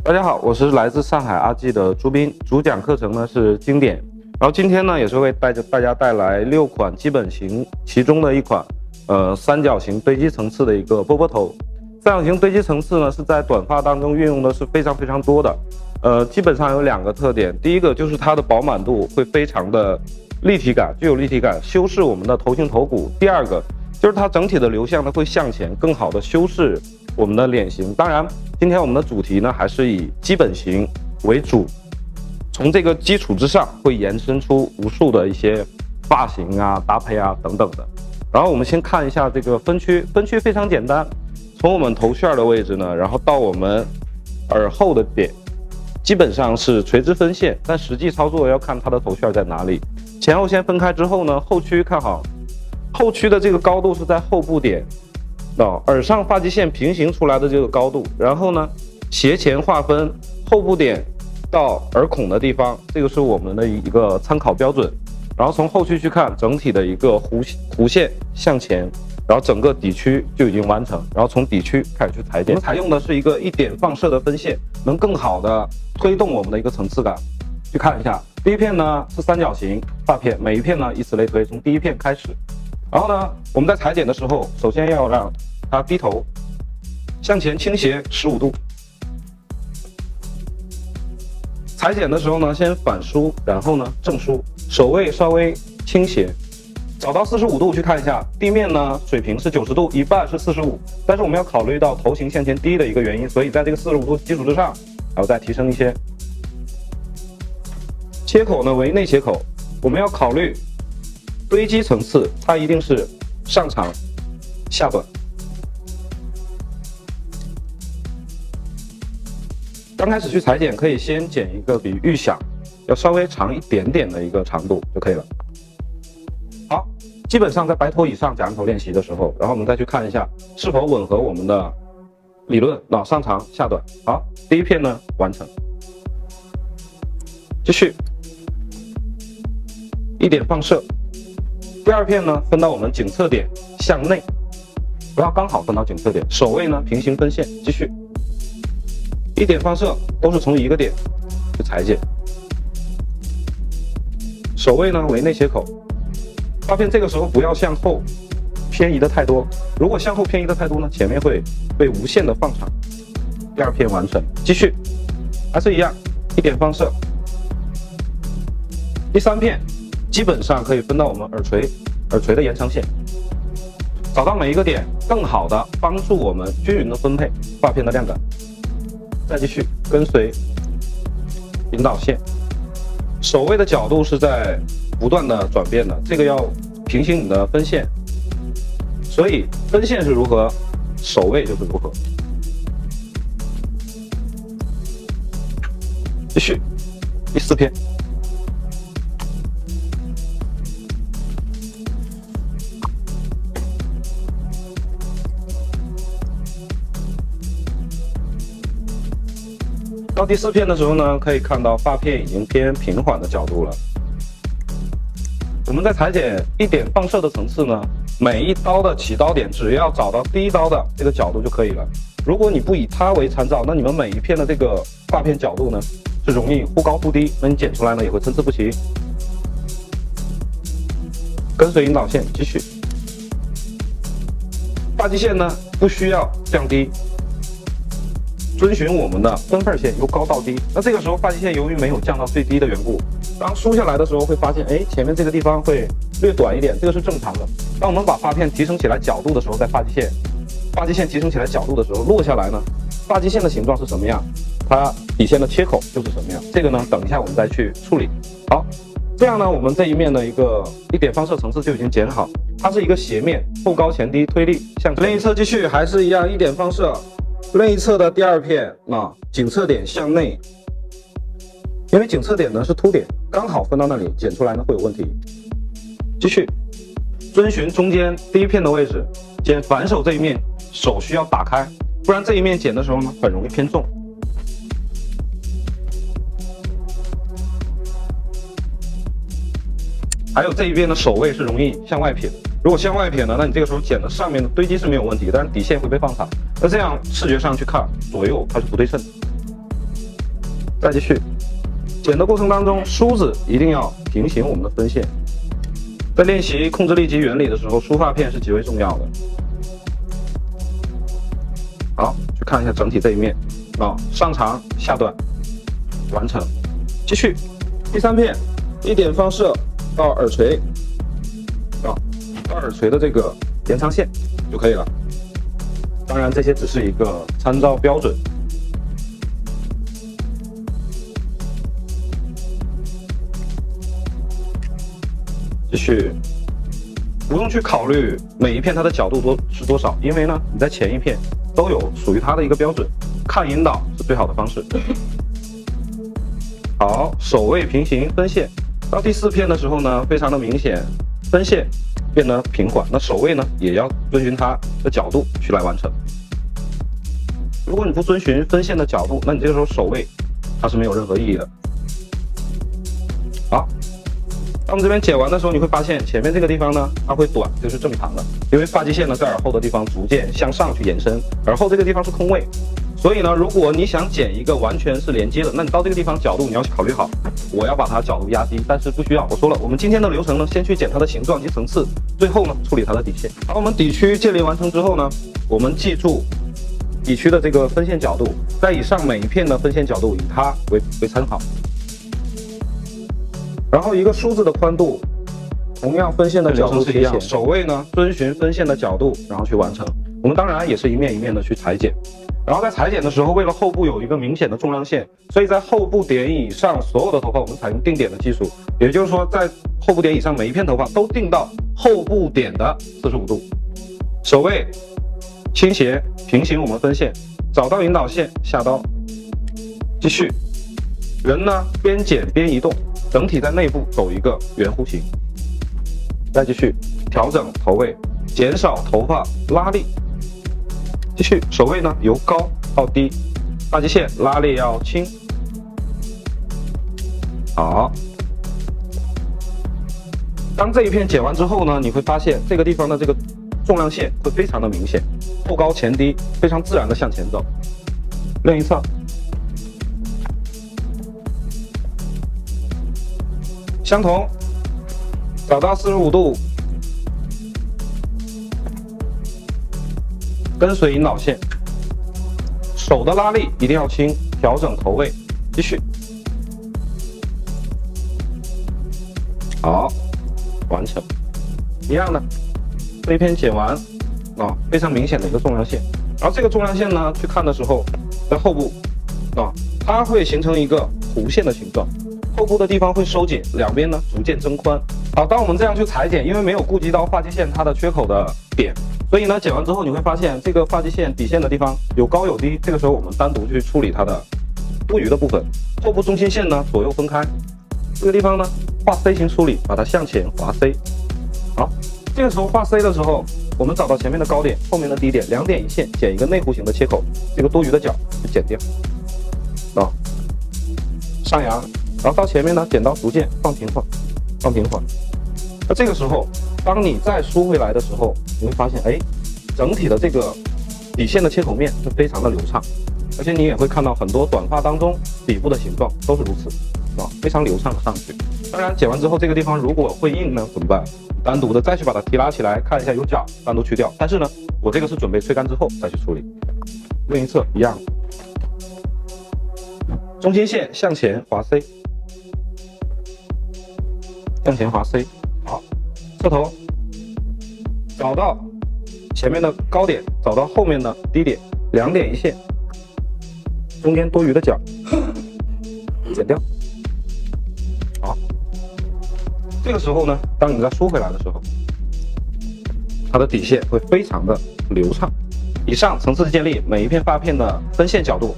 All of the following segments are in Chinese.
大家好，我是来自上海阿纪的朱斌，主讲课程呢是经典。然后今天呢也是会带着大家带来6款基本型，其中的一款三角形堆积层次的一个波波头。三角形堆积层次呢是在短发当中运用的是非常多的。基本上有2个特点，第一个就是它的饱满度会非常的立体感，具有立体感，修饰我们的头型头骨。第二个就是它整体的流向呢会向前，更好的修饰我们的脸型。当然，今天我们的主题呢还是以基本型为主，从这个基础之上会延伸出无数的一些发型啊、搭配啊等等的。然后我们先看一下这个分区，分区非常简单，从我们头旋的位置呢，然后到我们耳后的点，基本上是垂直分线，但实际操作要看它的头旋在哪里。前后先分开之后呢，后区看好，后区的这个高度是在后部点。耳上发际线平行出来的这个高度，然后呢斜前划分后部点到耳孔的地方，这个是我们的一个参考标准。然后从后区去看整体的一个弧线向前，然后整个底区就已经完成。然后从底区开始去裁剪，我们采用的是一个1点放射的分线，能更好的推动我们的一个层次感。去看一下，第一片呢是三角形发片，每一片呢以此类推，从第一片开始。然后呢，我们在裁剪的时候，首先要让它低头，向前倾斜15度。裁剪的时候呢，先反梳，然后呢正梳，手位稍微倾斜，找到45度去看一下，地面呢水平是90度，一半是45，但是我们要考虑到头型向前低的一个原因，所以在这个45度基础之上，还要再提升一些。切口呢为内切口，我们要考虑堆积层次，它一定是上长下短。刚开始去裁剪，可以先剪一个比预想要稍微长一点点的一个长度就可以了。好，基本上在白头以上假人头练习的时候，然后我们再去看一下是否吻合我们的理论，上长下短。好，第一片呢完成，继续1点放射。第二片呢分到我们颈侧点向内，不要刚好分到颈侧点，手位呢平行分线，继续1点放射，都是从一个点去裁剪，手位呢为内切口。发片这个时候不要向后偏移的太多，如果向后偏移的太多呢，前面会被无限的放长。第二片完成，继续还是一样1点放射。第三片基本上可以分到我们耳垂的延长线，找到每一个点，更好的帮助我们均匀的分配发片的量感。再继续跟随引导线，手位的角度是在不断的转变的，这个要平行你的分线，所以分线是如何，手位就是如何。继续第4片。到第4片的时候呢，可以看到发片已经偏平缓的角度了。我们在裁剪1点放射的层次呢，每一刀的起刀点只要找到第一刀的这个角度就可以了。如果你不以它为参照，那你们每一片的这个发片角度呢，是容易忽高忽低，那你剪出来呢也会参差不齐。跟随引导线继续，发际线呢不需要降低，遵循我们的分缝线由高到低。那这个时候发际线由于没有降到最低的缘故，当梳下来的时候会发现，前面这个地方会略短一点，这个是正常的。当我们把发片提升起来角度的时候，在发际线提升起来角度的时候，落下来呢，发际线的形状是什么样，它底线的切口就是什么样。这个呢，等一下我们再去处理。好，这样呢，我们这一面的一个1点放射层次就已经剪好，它是一个斜面，后高前低推力向前。另一侧继续还是一样1点放射。另一侧的第2片颈侧点向内，因为颈侧点呢是凸点，刚好分到那里，剪出来呢会有问题。继续遵循中间第1片的位置，剪反手这一面，手需要打开，不然这一面剪的时候呢很容易偏重。还有这一边的手位是容易向外撇的，如果向外撇呢，那你这个时候剪的上面的堆积是没有问题，但是底线会被放长，那这样视觉上去看左右它是不对称的。再继续。剪的过程当中，梳子一定要平行我们的分线。在练习控制力及原理的时候，梳发片是极为重要的。好，去看一下整体这一面上长下短，完成。继续，第3片，一点放射到耳垂到耳垂的这个延长线就可以了。当然，这些只是一个参照标准。继续，不用去考虑每一片它的角度是多少，因为呢，你在前一片都有属于它的一个标准，看引导是最好的方式。好，首位平行分线，到第4片的时候呢，非常的明显，分线变得平缓，那首位呢也要遵循它的角度去来完成。如果你不遵循分线的角度，那你这个时候首位它是没有任何意义的。好。当我们这边剪完的时候，你会发现前面这个地方呢，它会短，这是正常的，因为发际线呢在耳后的地方逐渐向上去延伸，耳后这个地方是空位，所以呢，如果你想剪一个完全是连接的，那你到这个地方角度你要考虑好，我要把它角度压低，但是不需要。我说了，我们今天的流程呢，先去剪它的形状及层次，最后呢处理它的底线。好，我们底区建立完成之后呢，我们记住底区的这个分线角度，在以上每一片的分线角度以它为参考。然后一个梳子的宽度，同样分线的角度是一样，首位呢遵循分线的角度，然后去完成。我们当然也是一面一面的去裁剪，然后在裁剪的时候，为了后部有一个明显的重量线，所以在后部点以上所有的头发，我们采用定点的技术，也就是说，在后部点以上每一片头发都定到后部点的45度，首位倾斜平行我们分线，找到引导线下刀，继续，人呢边剪边移动。整体在内部走一个圆弧形，再继续调整头位，减少头发拉力，继续首位呢由高到低，发际线拉力要轻。好，当这一片剪完之后呢，你会发现这个地方的这个重量线会非常的明显，后高前低，非常自然的向前走。另一侧。相同，找到45度，跟随引导线，手的拉力一定要轻，调整头位，继续。好，完成。一样的，这一片剪完非常明显的一个重量线。然后这个重量线呢，去看的时候，在后部它会形成一个弧线的形状。后部的地方会收紧，两边呢逐渐增宽。好，当我们这样去裁剪，因为没有顾及到发际线它的缺口的点，所以呢剪完之后你会发现这个发际线底线的地方有高有低，这个时候我们单独去处理它的多余的部分。后部中心线呢左右分开，这个地方呢画 C 型处理，把它向前滑 C。好，这个时候画 C 的时候，我们找到前面的高点，后面的低点，2点一线，剪一个内弧形的切口，这个多余的角就剪掉。上扬。然后到前面呢，剪刀逐渐放平缓，放平缓。那这个时候，当你再梳回来的时候，你会发现，整体的这个底线的切口面是非常的流畅，而且你也会看到很多短发当中底部的形状都是如此，非常流畅的上去。当然，剪完之后这个地方如果会硬呢，怎么办？单独的再去把它提拉起来，看一下有角，单独去掉。但是呢，我这个是准备吹干之后再去处理。另一侧一样，中心线向前滑 C。向前滑 C， 好，侧头，找到前面的高点，找到后面的低点，2点一线，中间多余的角剪掉。好，这个时候呢，当你再梳回来的时候，它的底线会非常的流畅。以上层次的建立，每一片发片的分线角度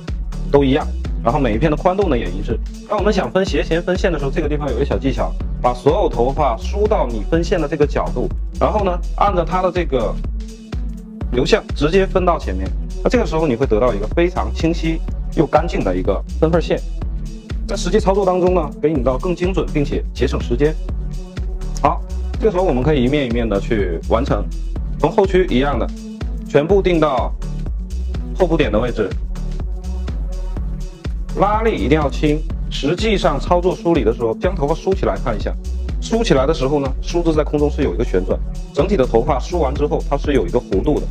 都一样，然后每一片的宽度呢也一致。当我们想分斜前分线的时候，这个地方有一个小技巧。把所有头发梳到你分线的这个角度，然后呢，按照它的这个流向直接分到前面。那这个时候你会得到一个非常清晰又干净的一个分份线，在实际操作当中呢，给你到更精准并且节省时间。好，这个时候我们可以一面一面的去完成，从后区一样的，全部定到后部点的位置，拉力一定要轻。实际上操作梳理的时候，将头发梳起来看一下，梳起来的时候呢，梳子在空中是有一个旋转，整体的头发梳完之后，它是有一个弧度的，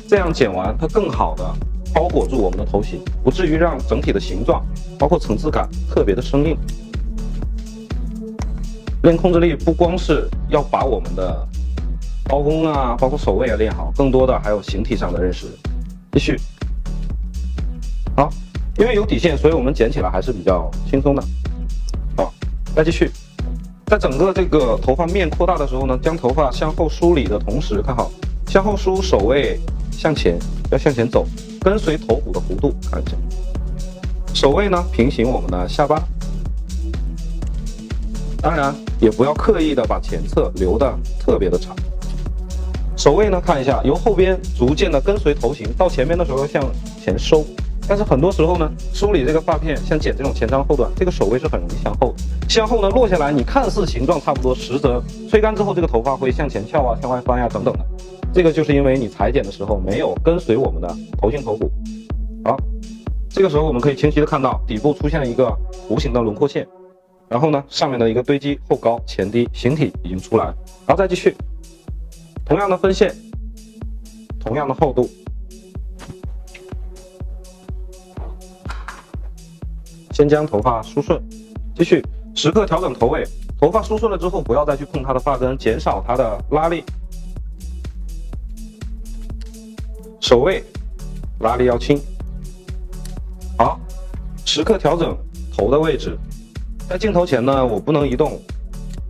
这样剪完它更好的包裹住我们的头型，不至于让整体的形状包括层次感特别的生硬。练控制力不光是要把我们的刀工啊，包括手位啊练好，更多的还有形体上的认识。继续，好，因为有底线，所以我们剪起来还是比较轻松的。好，再继续，在整个这个头发面扩大的时候呢，将头发向后梳理的同时，看好向后梳，手位向前，要向前走，跟随头骨的弧度，看一下，手位呢平行我们的下巴。当然也不要刻意的把前侧留的特别的长。手位呢，看一下，由后边逐渐的跟随头型，到前面的时候要向前收。但是很多时候呢，梳理这个发片，像剪这种前长后短，这个手位是很容易向后的。向后呢落下来，你看似形状差不多，实则吹干之后，这个头发会向前翘啊、向外翻呀、等等的。这个就是因为你裁剪的时候没有跟随我们的头型头骨。好，这个时候我们可以清晰的看到底部出现了一个弧形的轮廓线。然后呢，上面的一个堆积，后高前低，形体已经出来了。然后再继续，同样的分线，同样的厚度，先将头发梳顺，继续时刻调整头位。头发梳顺了之后，不要再去碰它的发根，减少它的拉力。手位拉力要轻。好，时刻调整头的位置。在镜头前呢，我不能移动，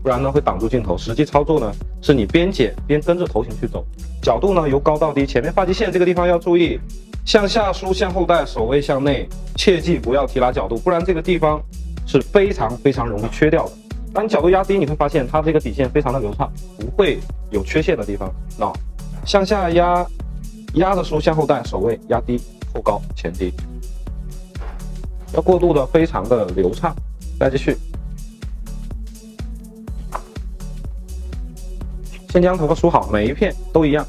不然呢会挡住镜头。实际操作呢，是你边剪边跟着头型去走，角度呢由高到低。前面发际线这个地方要注意，向下梳，向后带，手位向内，切记不要提拉角度，不然这个地方是非常容易缺掉的。当你角度压低，你会发现它这个底线非常的流畅，不会有缺陷的地方。那向下压，压着梳，向后带，手位压低，后高前低，要过渡的非常的流畅。再继续，先将头发梳好，每一片都一样。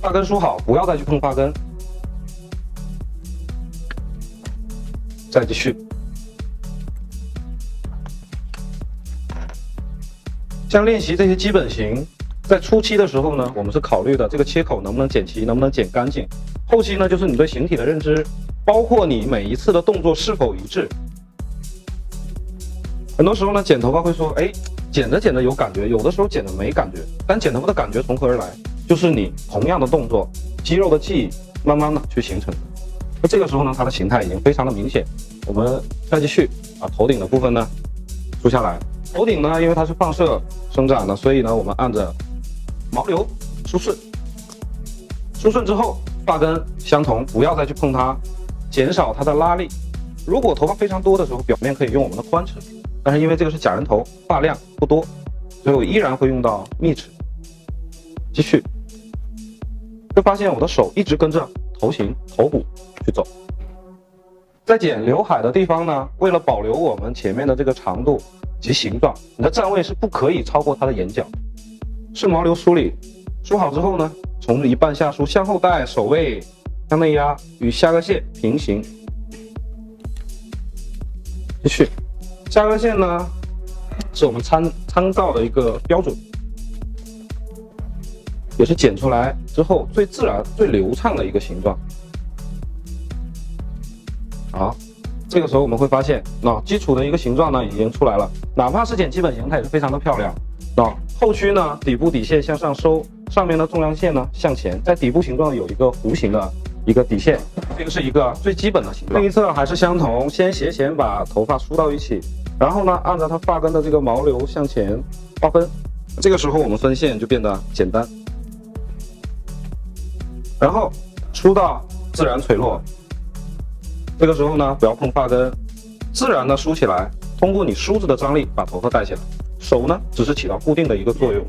发根梳好，不要再去碰发根。再继续，像练习这些基本型，在初期的时候呢，我们是考虑的这个切口能不能剪齐，能不能剪干净。后期呢，就是你对形体的认知，包括你每一次的动作是否一致。很多时候呢，剪头发会说，哎，剪着剪着有感觉，有的时候剪着没感觉。但剪头发的感觉从何而来？就是你同样的动作，肌肉的记忆慢慢的去形成的。那这个时候呢，它的形态已经非常的明显。我们再继续把头顶的部分呢梳下来。头顶呢，因为它是放射生长的，所以呢，我们按着毛流梳顺。梳顺之后，发根相同，不要再去碰它，减少它的拉力。如果头发非常多的时候，表面可以用我们的宽齿，但是因为这个是假人头，发量不多，所以我依然会用到密齿。继续，会发现我的手一直跟着头型、头骨去走。在剪刘海的地方呢，为了保留我们前面的这个长度及形状，你的站位是不可以超过它的眼角。顺毛流梳理，梳好之后呢，从一半下梳，向后带，手位向内压，与下颚线平行。继续，下颚线呢是我们参照的一个标准，也是剪出来之后最自然、最流畅的一个形状。好，这个时候我们会发现，那基础的一个形状呢已经出来了，哪怕是剪基本型，它也是非常的漂亮。那后区呢，底部底线向上收，上面的重量线呢向前，在底部形状有一个弧形的一个底线，这个是一个最基本的形状。另一侧还是相同，先斜前把头发梳到一起，然后呢，按照它发根的这个毛流向前划分。这个时候我们分线就变得简单，然后梳到自然垂落。这个时候呢，不要碰发根，自然的梳起来，通过你梳子的张力把头发带起来，手呢只是起到固定的一个作用。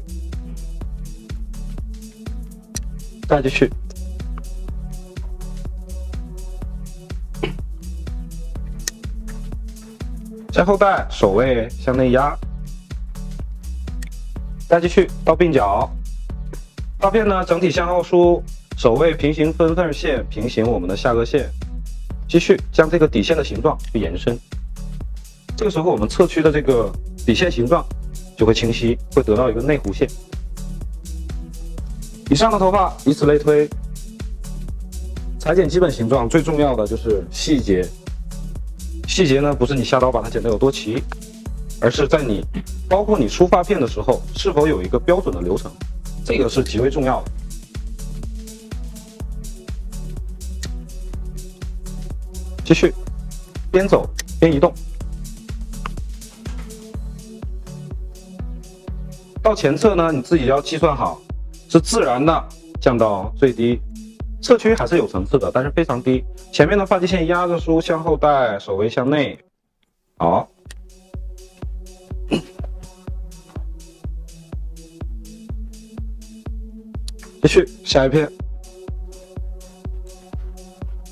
再继续，向后带，手位向内压。再继续到鬓角，发片呢整体向后梳，首位平行分缝线平行我们的下颚线，继续将这个底线的形状去延伸。这个时候我们侧区的这个底线形状就会清晰，会得到一个内弧线。以上的头发以此类推。裁剪基本形状最重要的就是细节，细节呢不是你下刀把它剪得有多齐，而是在你包括你梳发片的时候是否有一个标准的流程，这个是极为重要的。继续边走边移动，到前侧呢你自己要计算好，是自然的降到最低。侧区还是有层次的，但是非常低。前面的发际线压着梳，向后带，手微向内。好，继续下一片。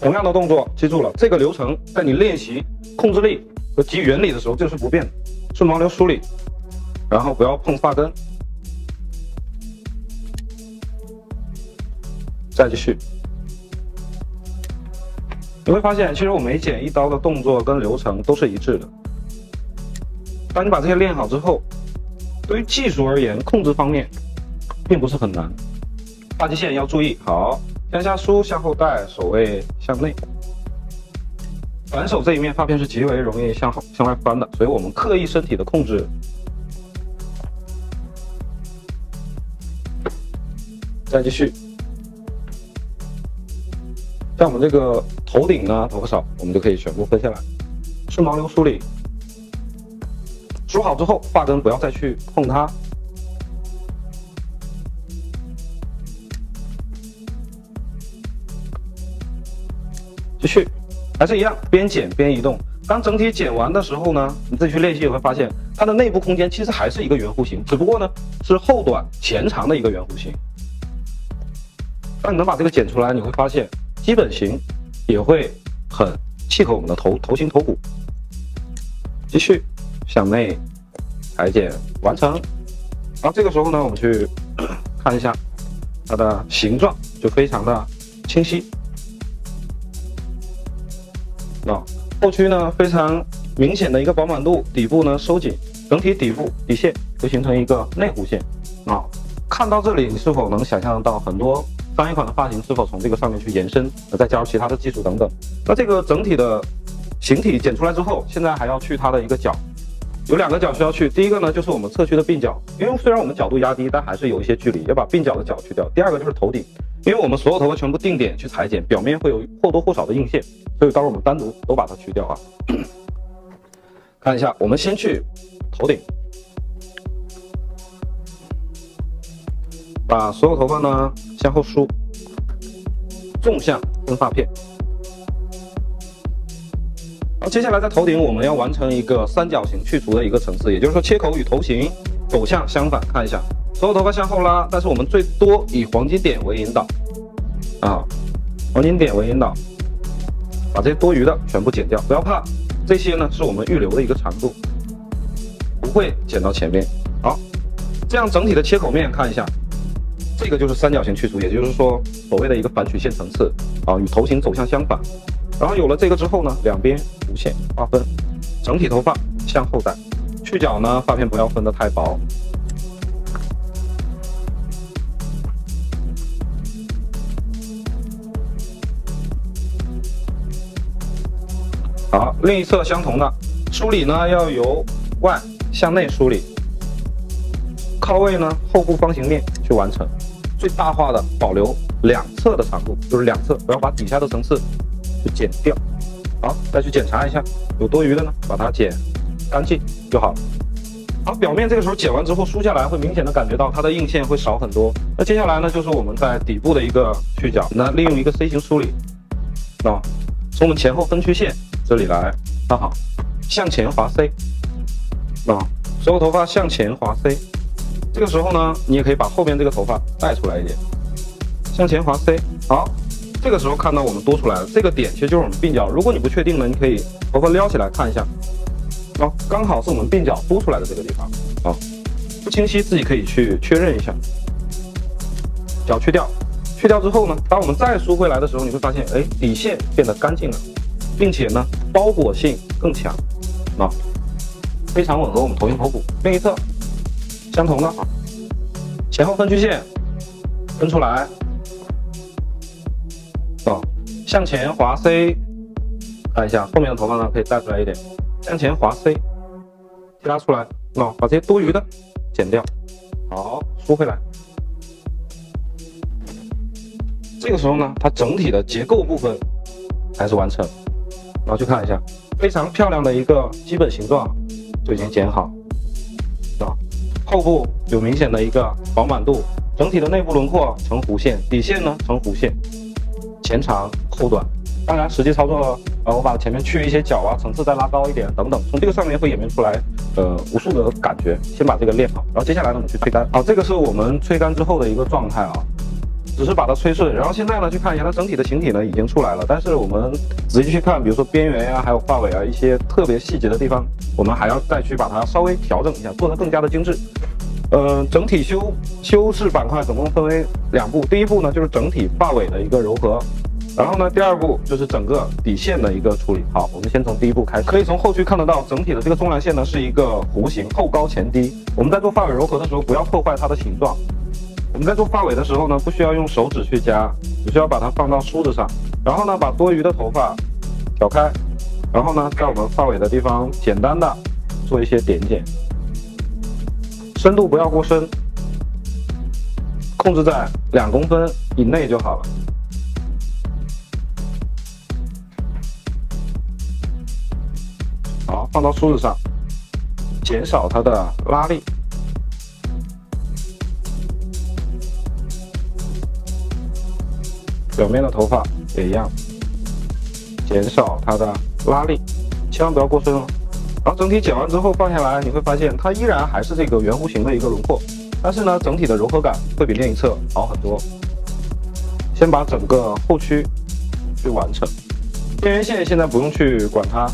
同样的动作，记住了，这个流程在你练习控制力和及原理的时候，这是不变的。顺毛流梳理，然后不要碰发根。再继续。你会发现，其实我每剪一刀的动作跟流程都是一致的。当你把这些练好之后，对于技术而言，控制方面并不是很难。发际线要注意好，向下梳，向后带，手位向内。反手这一面发片是极为容易向外翻的，所以我们刻意身体的控制。再继续。像我们这个头顶呢，头发少，我们就可以全部分下来，顺毛流梳理。梳好之后，发根不要再去碰它。继续，还是一样，边剪边移动。当整体剪完的时候呢，你自己去练习也会发现，它的内部空间其实还是一个圆弧形，只不过呢是后短前长的一个圆弧形。当你能把这个剪出来，你会发现。基本型也会很契合我们的头型头骨。继续向内裁剪完成。然后这个时候呢，我们去看一下它的形状，就非常的清晰。后区呢非常明显的一个饱满度，底部呢收紧，整体底部底线就形成一个内弧线。看到这里，你是否能想象到很多？上一款的发型是否从这个上面去延伸，再加入其他的技术等等？那这个整体的形体剪出来之后，现在还要去它的一个角，有2个角需要去。第一个呢，就是我们侧区的鬓角，因为虽然我们角度压低，但还是有一些距离，要把鬓角的角去掉。第2个就是头顶，因为我们所有头发全部定点去裁剪，表面会有或多或少的硬线，所以到时候我们单独都把它去掉啊。看一下，我们先去头顶。把所有头发呢向后梳，纵向分发片。然后接下来在头顶我们要完成一个三角形去除的一个层次，也就是说切口与头型走向相反。看一下，所有头发向后拉，但是我们最多以黄金点为引导黄金点为引导，把这些多余的全部剪掉，不要怕，这些呢是我们预留的一个长度，不会剪到前面。好，这样整体的切口面看一下。这个就是三角形去除，也就是说所谓的一个反曲线层次与头型走向相反。然后有了这个之后呢，两边弧线划分，整体头发向后带，去角呢发片不要分得太薄。好，另一侧相同的梳理呢要由外向内梳理，靠位呢后部方形面去完成。最大化的保留两侧的长度，就是两侧，不要把底下的层次去剪掉。好，再去检查一下，有多余的呢，把它剪干净就好了。好，表面这个时候剪完之后梳下来，会明显的感觉到它的硬线会少很多。那接下来呢，就是我们在底部的一个去角，那利用一个 C 型梳理，从我们前后分区线这里来看好，向前滑 C，所有头发向前滑 C。这个时候呢，你也可以把后边这个头发带出来一点，向前滑 C。好，这个时候看到我们多出来了，这个点其实就是我们鬓角。如果你不确定呢，你可以头发撩起来看一下，刚好是我们鬓角多出来的这个地方不清晰自己可以去确认一下。角去掉，去掉之后呢，当我们再梳回来的时候，你会发现，哎，底线变得干净了，并且呢，包裹性更强，啊，非常吻合我们头型头骨。另一侧相同的，前后分区线分出来，向前滑 C， 看一下后面的头发呢，可以带出来一点，向前滑 C， 拉出来，把这些多余的剪掉，好，梳回来。这个时候呢，它整体的结构部分还是完成，然后去看一下，非常漂亮的一个基本形状就已经剪好，后部有明显的一个饱满度，整体的内部轮廓呈弧线，底线呢呈弧线，前长后短。当然实际操作，我把前面去一些角啊，层次再拉高一点等等，从这个上面会演变出来无数的感觉。先把这个练好，然后接下来呢我们去吹干。好，这个是我们吹干之后的一个状态啊。只是把它吹顺，然后现在呢去看一下它整体的形体呢已经出来了，但是我们仔细去看，比如说边缘呀，还有发尾啊一些特别细节的地方，我们还要再去把它稍微调整一下，做得更加的精致。整体修饰板块总共分为2步，第一步呢就是整体发尾的一个柔和，然后呢第2步就是整个底线的一个处理。好，我们先从第一步开始，可以从后区看得到整体的这个中梁线呢是一个弧形，后高前低。我们在做发尾柔和的时候，不要破坏它的形状。我们在做发尾的时候呢，不需要用手指去夹，只需要把它放到梳子上，然后呢，把多余的头发挑开，然后呢，在我们发尾的地方简单的做一些点剪，深度不要过深，控制在2公分以内就好了。好，放到梳子上，减少它的拉力。表面的头发也一样，减少它的拉力，千万不要过深哦。然后整体剪完之后放下来，你会发现它依然还是这个圆弧形的一个轮廓，但是呢，整体的柔和感会比另一侧好很多。先把整个后区去完成，边缘线现在不用去管它。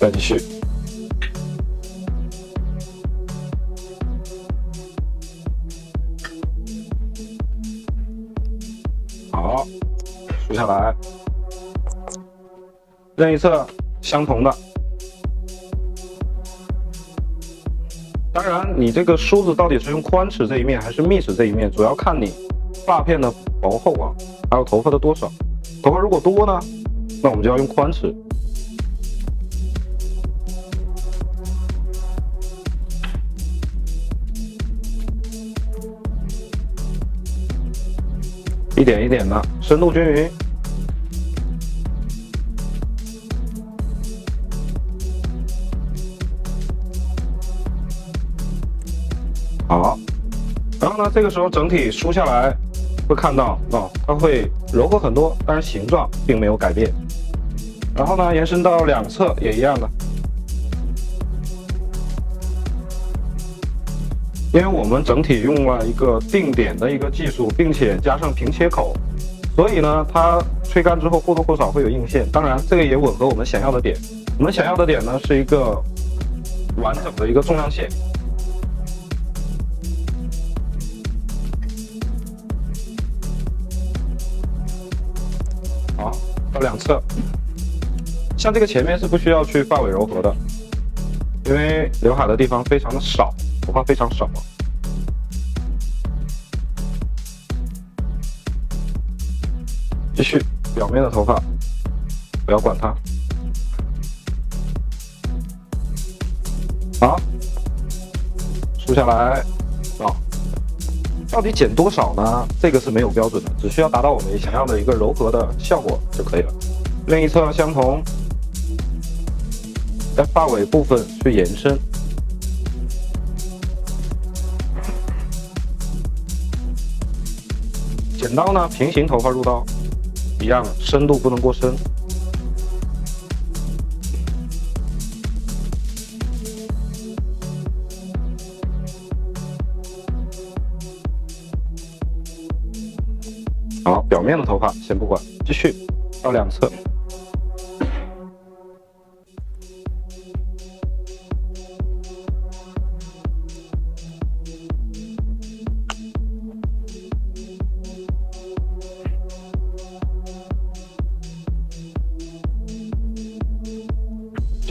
再继续。好，梳下来，任一侧相同的。当然，你这个梳子到底是用宽齿这一面还是密齿这一面，主要看你发片的薄厚啊，还有头发的多少。头发如果多呢，那我们就要用宽齿。一点一点的，深度均匀。好，然后呢，这个时候整体梳下来，会看到它会柔和很多，但是形状并没有改变。然后呢，延伸到2侧也一样的，因为我们整体用了一个定点的一个技术，并且加上平切口，所以呢，它吹干之后或多或少会有硬线。当然，这个也吻合我们想要的点。我们想要的点呢，是一个完整的一个重量线。好，到2侧，像这个前面是不需要去发尾柔和的，因为刘海的地方非常的少，头发非常少。继续表面的头发，不要管它。好，梳下来。到底剪多少呢？这个是没有标准的，只需要达到我们想要的一个柔和的效果就可以了。另一侧相同，在发尾部分去延伸。剪刀呢，平行头发入刀，一样，深度不能过深。好，表面的头发先不管，继续到2侧。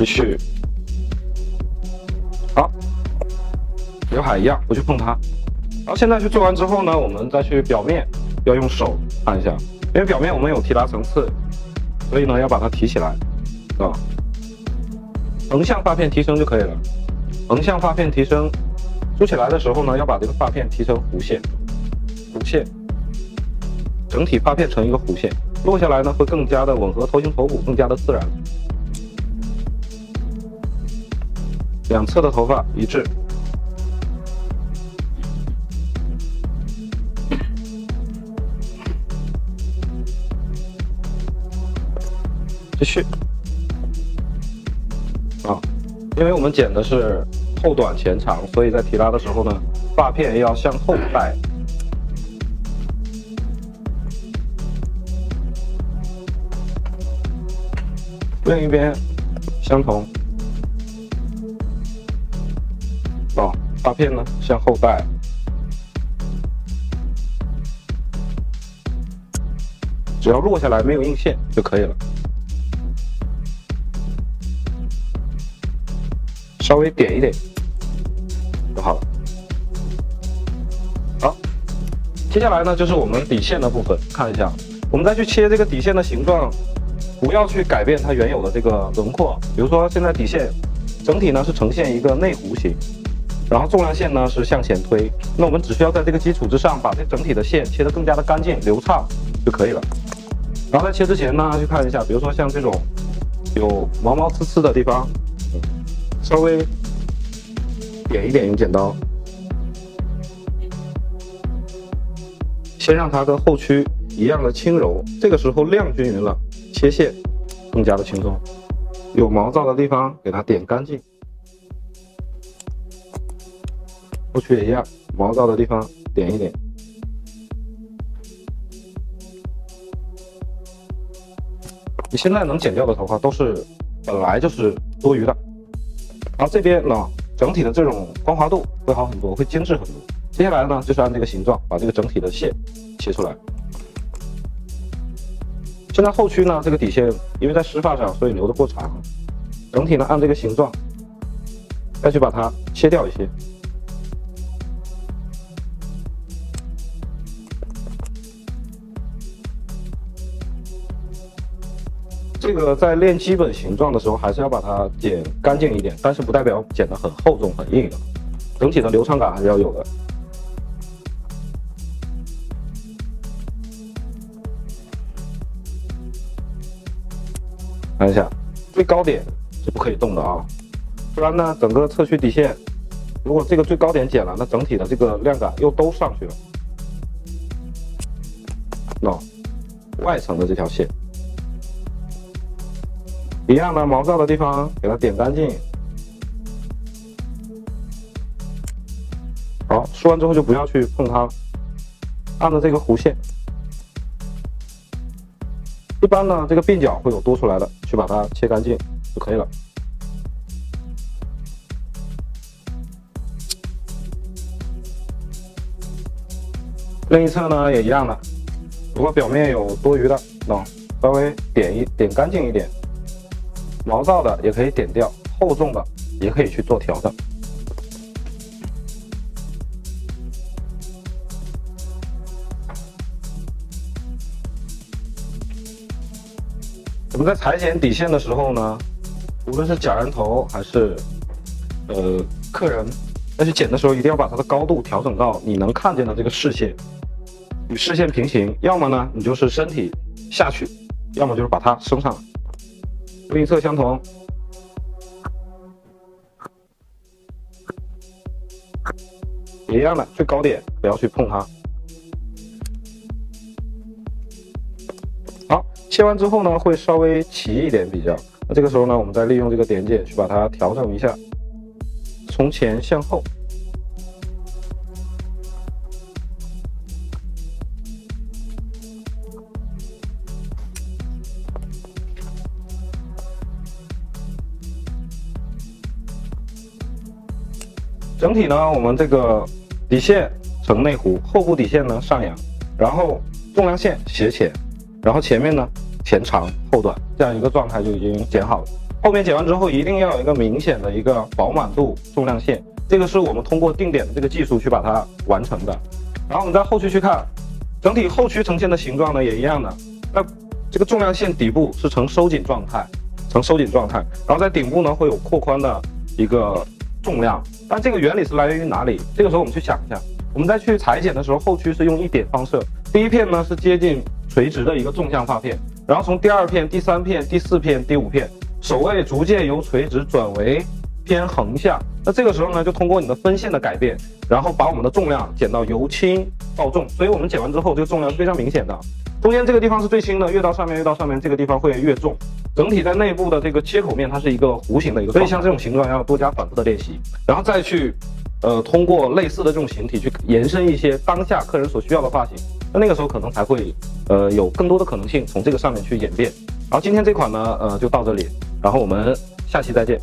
继续。好，刘海一样，不去碰它。然后现在去做完之后呢，我们再去表面，要用手按一下，因为表面我们有提拉层次，所以呢要把它提起来啊。横向发片提升就可以了。横向发片提升，梳起来的时候呢，要把这个发片提成弧线，弧线，整体发片成一个弧线，落下来呢会更加的吻合头型头骨，更加的自然。两侧的头发一致。继续。因为我们剪的是后短前长，所以在提拉的时候呢，发片要向后带。另一边相同。发片呢向后带。只要落下来没有硬线就可以了。稍微点一点就好了。好，接下来呢就是我们底线的部分，看一下，我们再去切这个底线的形状，不要去改变它原有的这个轮廓。比如说现在底线整体呢是呈现一个内弧形，然后纵量线呢是向前推，那我们只需要在这个基础之上，把这整体的线切得更加的干净流畅就可以了。然后在切之前呢，去看一下，比如说像这种有毛毛刺刺的地方，稍微点一点用剪刀，先让它跟后区一样的轻柔，这个时候亮均匀了，切线更加的轻松。有毛躁的地方给它点干净，后区也一样，毛躁的地方点一点。你现在能剪掉的头发都是本来就是多余的，然后这边呢，整体的这种光滑度会好很多，会精致很多。接下来呢，就是按这个形状把这个整体的线切出来。现在后区呢，这个底线因为在湿发上，所以留得过长，整体呢按这个形状，再去把它切掉一些。这个在练基本形状的时候，还是要把它剪干净一点，但是不代表剪得很厚重、很硬的，整体的流畅感还是要有的。看一下，最高点是不可以动的啊，不然呢，整个侧区底线，如果这个最高点剪了，那整体的这个亮感又都上去了。外层的这条线。一样的毛躁的地方给它点干净。好，梳完之后就不要去碰它，按着这个弧线。一般呢，这个鬓角会有多出来的，去把它切干净就可以了。另一侧呢也一样的，如果表面有多余的，稍微点干净一点。毛躁的也可以点掉，厚重的也可以去做调整。我们在裁剪底线的时候呢，无论是假人头还是客人，要去剪的时候，一定要把它的高度调整到你能看见的这个视线与视线平行，要么呢你就是身体下去，要么就是把它升上来。另一侧相同，也一样的，最高点不要去碰它。好，切完之后呢，会稍微齐一点比较。那这个时候呢，我们再利用这个点剪去把它调整一下，从前向后。整体呢，我们这个底线呈内弧，后部底线呢上扬，然后纵量线斜前，然后前面呢前长后短，这样一个状态就已经剪好了。后面剪完之后一定要有一个明显的一个饱满度重量线，这个是我们通过定点的这个技术去把它完成的。然后我们在后区去看，整体后区呈现的形状呢也一样的，那这个重量线底部是呈收紧状态，然后在顶部呢会有扩宽的一个重量，但这个原理是来源于哪里？这个时候我们去想一下，我们在去裁剪的时候，后区是用一点方式，第一片呢是接近垂直的一个纵向发片，然后从第2片、第3片、第4片、第5片，手位逐渐由垂直转为偏横向。那这个时候呢，就通过你的分线的改变，然后把我们的重量减到由轻到重，所以我们剪完之后，这个重量是非常明显的。中间这个地方是最轻的，越到上面，这个地方会越重。整体在内部的这个切口面，它是一个弧形的一个，所以像这种形状要多加反复的练习，然后再去通过类似的这种形体去延伸一些当下客人所需要的发型，那个时候可能才会有更多的可能性从这个上面去演变。然后今天这款呢就到这里，然后我们下期再见。